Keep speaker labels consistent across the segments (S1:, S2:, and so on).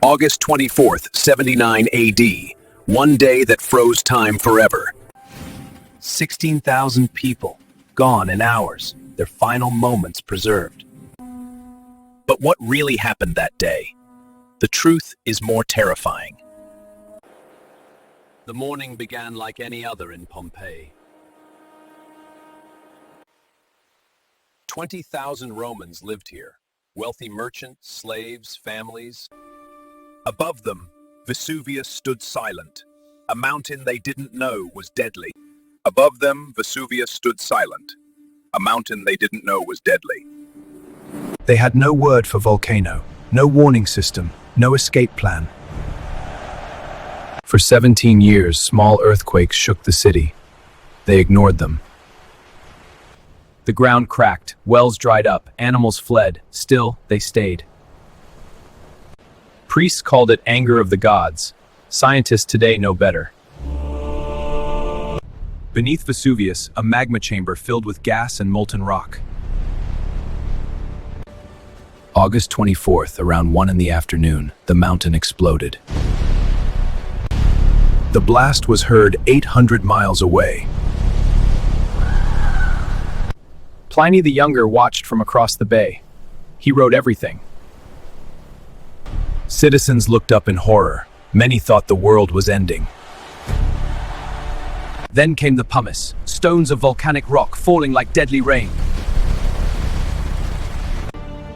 S1: August 24th, 79 AD, one day that froze time forever. 16,000 people, gone in hours, their final moments preserved. But what really happened that day? The truth is more terrifying. The morning began like any other in Pompeii. 20,000 Romans lived here, wealthy merchants, slaves, families. Above them, Vesuvius stood silent, a mountain they didn't know was deadly. Above them, Vesuvius stood silent, a mountain they didn't know was deadly.
S2: They had no word for volcano, no warning system, no escape plan. For 17 years, small earthquakes shook the city. They ignored them. The ground cracked, wells dried up, animals fled. Still, they stayed. Priests called it anger of the gods. Scientists today know better. Beneath Vesuvius, a magma chamber filled with gas and molten rock. August 24th, around 1 in the afternoon, the mountain exploded. The blast was heard 800 miles away. Pliny the Younger watched from across the bay. He wrote everything. Citizens looked up in horror. Many thought the world was ending. Then came the pumice, stones of volcanic rock falling like deadly rain.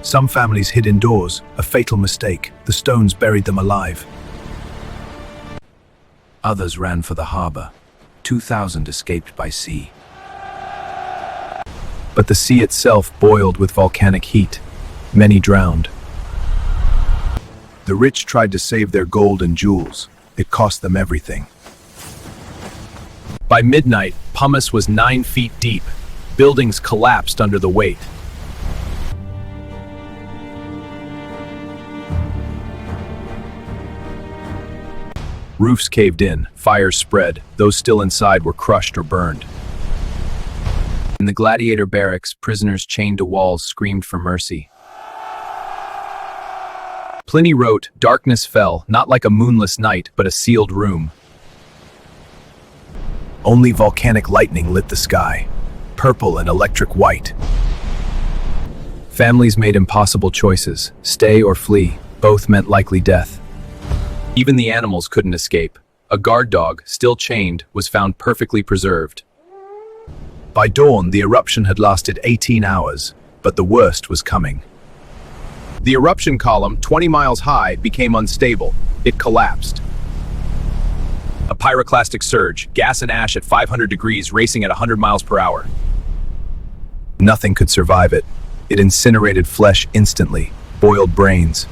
S2: Some families hid indoors, a fatal mistake. The stones buried them alive. Others ran for the harbor. 2,000 escaped by sea. But the sea itself boiled with volcanic heat. Many drowned. The rich tried to save their gold and jewels. It cost them everything. By midnight, pumice was 9 feet deep. Buildings collapsed under the weight. Roofs caved in, fires spread. Those still inside were crushed or burned. In the gladiator barracks, prisoners chained to walls screamed for mercy. Pliny wrote, "Darkness fell, not like a moonless night, but a sealed room." Only volcanic lightning lit the sky, purple and electric white. Families made impossible choices, stay or flee. Both meant likely death. Even the animals couldn't escape. A guard dog, still chained, was found perfectly preserved. By dawn, the eruption had lasted 18 hours, but the worst was coming. The eruption column, 20 miles high, became unstable. It collapsed. A pyroclastic surge, gas and ash at 500 degrees racing at 100 miles per hour. Nothing could survive it. It incinerated flesh instantly, boiled brains.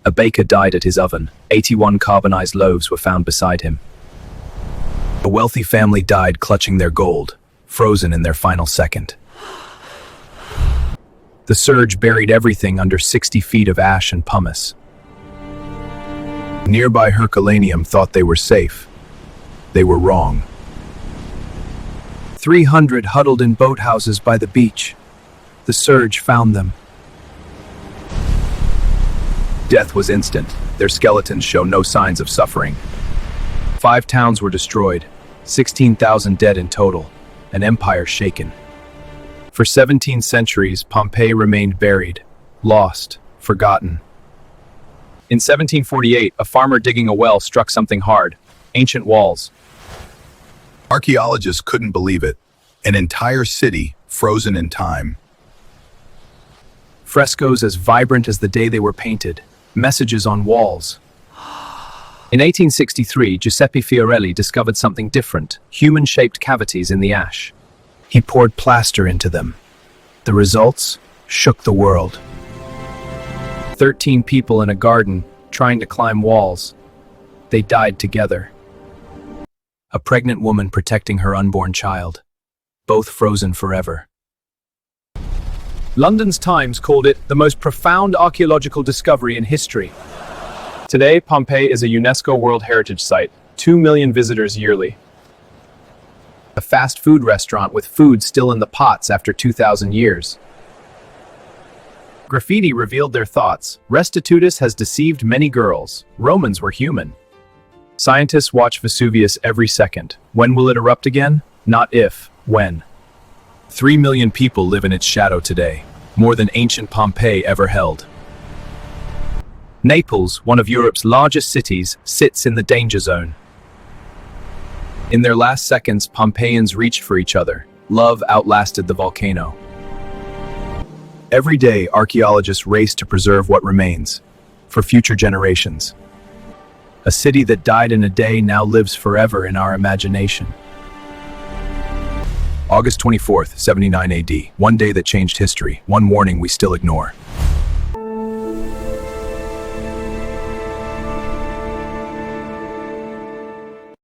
S2: A baker died at his oven. 81 carbonized loaves were found beside him. A wealthy family died clutching their gold, frozen in their final second. The surge buried everything under 60 feet of ash and pumice. Nearby Herculaneum thought they were safe. They were wrong. 300 huddled in boathouses by the beach. The surge found them. Death was instant. Their skeletons show no signs of suffering. 5 towns were destroyed, 16,000 dead in total, an empire shaken. For 17 centuries, Pompeii remained buried, lost, forgotten. In 1748, a farmer digging a well struck something hard, ancient walls.
S3: Archaeologists couldn't believe it. An entire city frozen in time.
S2: Frescoes as vibrant as the day they were painted, messages on walls. In 1863, Giuseppe Fiorelli discovered something different, human-shaped cavities in the ash. He poured plaster into them. The results shook the world. 13 people in a garden trying to climb walls. They died together. A pregnant woman protecting her unborn child. Both frozen forever. London's Times called it the most profound archaeological discovery in history. Today, Pompeii is a UNESCO World Heritage Site, 2 million visitors yearly. A fast food restaurant with food still in the pots after 2,000 years. Graffiti revealed their thoughts. Restitutus has deceived many girls. Romans were human. Scientists watch Vesuvius every second. When will it erupt again? Not if, when. 3 million people live in its shadow today, more than ancient Pompeii ever held. Naples, one of Europe's largest cities, sits in the danger zone. In their last seconds, Pompeians reached for each other. Love outlasted the volcano. Every day, archaeologists race to preserve what remains, for future generations. A city that died in a day now lives forever in our imagination. August 24th, 79 AD, one day that changed history, one warning we still ignore.